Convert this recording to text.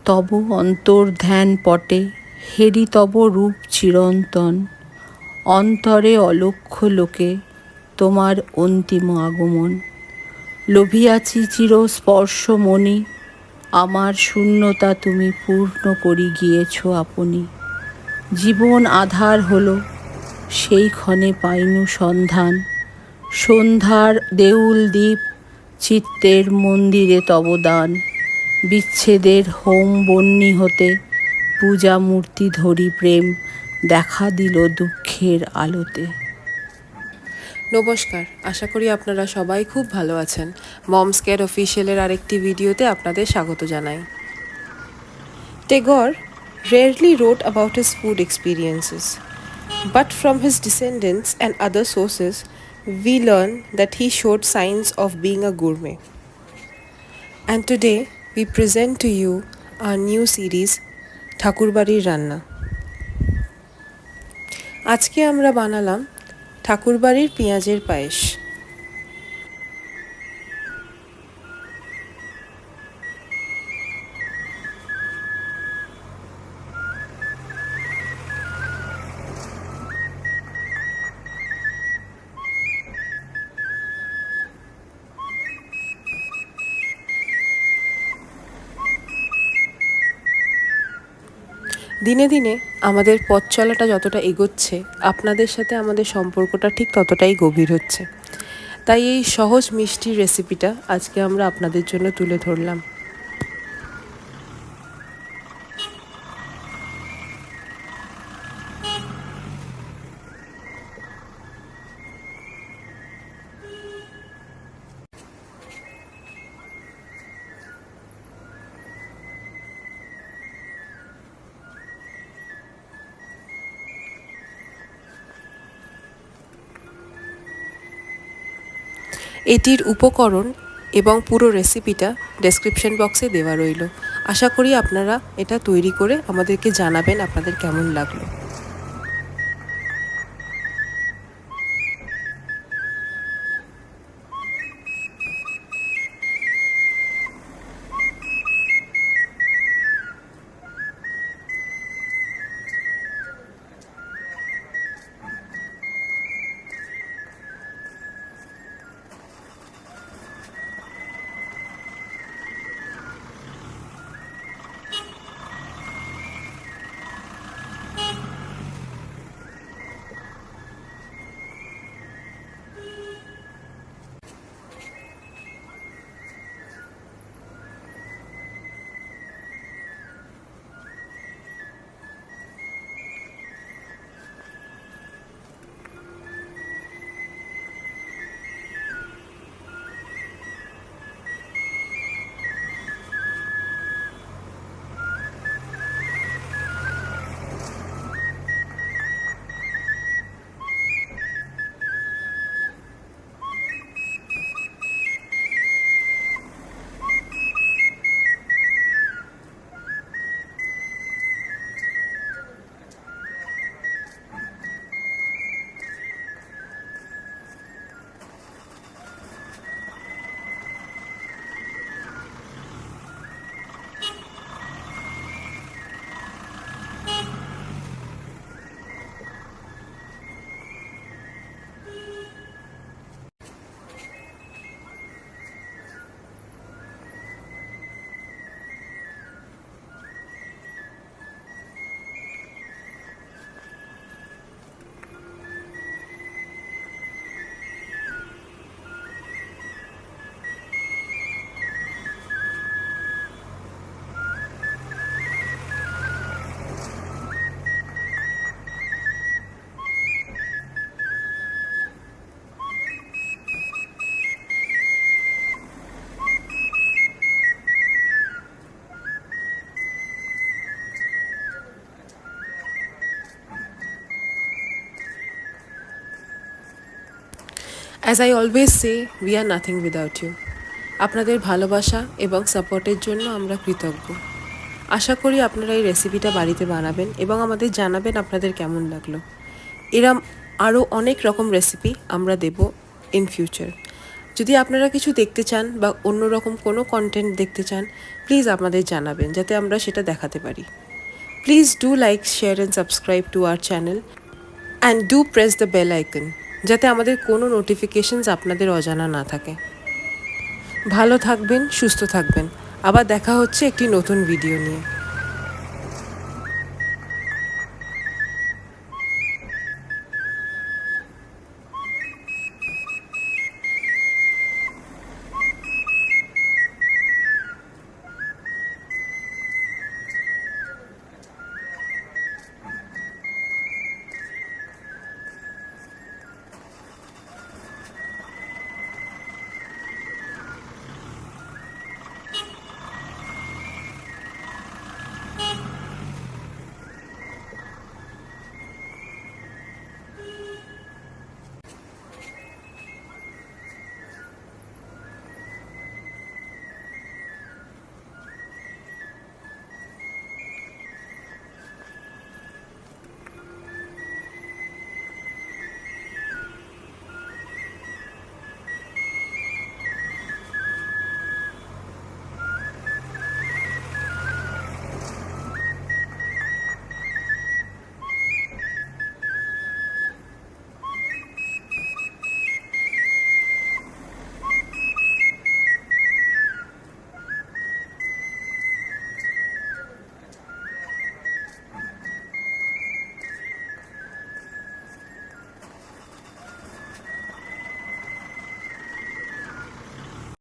তব অন্তর্ধ্যান পটে হেরি তব রূপ চিরন্তন, অন্তরে অলক্ষ্য লোকে তোমার অন্তিম আগমন। লোভিয়াছি চির স্পর্শমণি, আমার শূন্যতা তুমি পূর্ণ করি গিয়েছ আপনি। জীবন আধার হলো সেই ক্ষণে পাইনু সন্ধান, সন্ধ্যার দেউল দ্বীপ চিত্তের মন্দিরে তব দান। বিচ্ছেদের হোম বন্যি হতে পূজা মূর্তি ধরি প্রেম দেখা দিল দুঃখের আলোতে। নমস্কার, আশা করি আপনারা সবাই খুব ভালো আছেন। মমস কেয়ার অফিসিয়ালের আরেকটি ভিডিওতে আপনাদের স্বাগত জানাই। Tagore rarely wrote about his food experiences, but from his descendants and other sources, we learn that he showed signs of being a gourmet. And today, we present to you our new series, ঠাকুরবাড়ির রান্না। আজকে আমরা বানালাম ঠাকুরবাড়ির পেঁয়াজের পায়েস। দিনে দিনে আমাদের পথ চলাটা যতটা এগোচ্ছে, আপনাদের সাথে আমাদের সম্পর্কটা ঠিক ততটাই গভীর হচ্ছে। তাই এই সহজ মিষ্টির রেসিপিটা আজকে আমরা আপনাদের জন্য তুলে ধরলাম। এটির উপকরণ এবং পুরো রেসিপিটা ডেসক্রিপশন বক্সে দেওয়া রইল। আশা করি আপনারা এটা তৈরি করে আমাদেরকে জানাবেন আপনাদের কেমন লাগলো। As I always say, we are nothing without you. আপনাদের ভালোবাসা এবং সাপোর্টের জন্য আমরা কৃতজ্ঞ। আশা করি আপনারা এই রেসিপিটা বাড়িতে বানাবেন এবং আমাদের জানাবেন আপনাদের কেমন লাগলো। এরম আরও অনেক রকম রেসিপি আমরা দেব ইন ফিউচার। যদি আপনারা কিছু দেখতে চান বা অন্যরকম কোনো কন্টেন্ট দেখতে চান, প্লিজ আমাদের জানাবেন যাতে আমরা সেটা দেখাতে পারি। Please do like, share and subscribe to our channel and do press the bell icon যাতে আমাদের কোনো নোটিফিকেশনস আপনাদের অজানা না থাকে। ভালো থাকবেন, সুস্থ থাকবেন। আবার দেখা হচ্ছে একটি নতুন ভিডিও নিয়ে।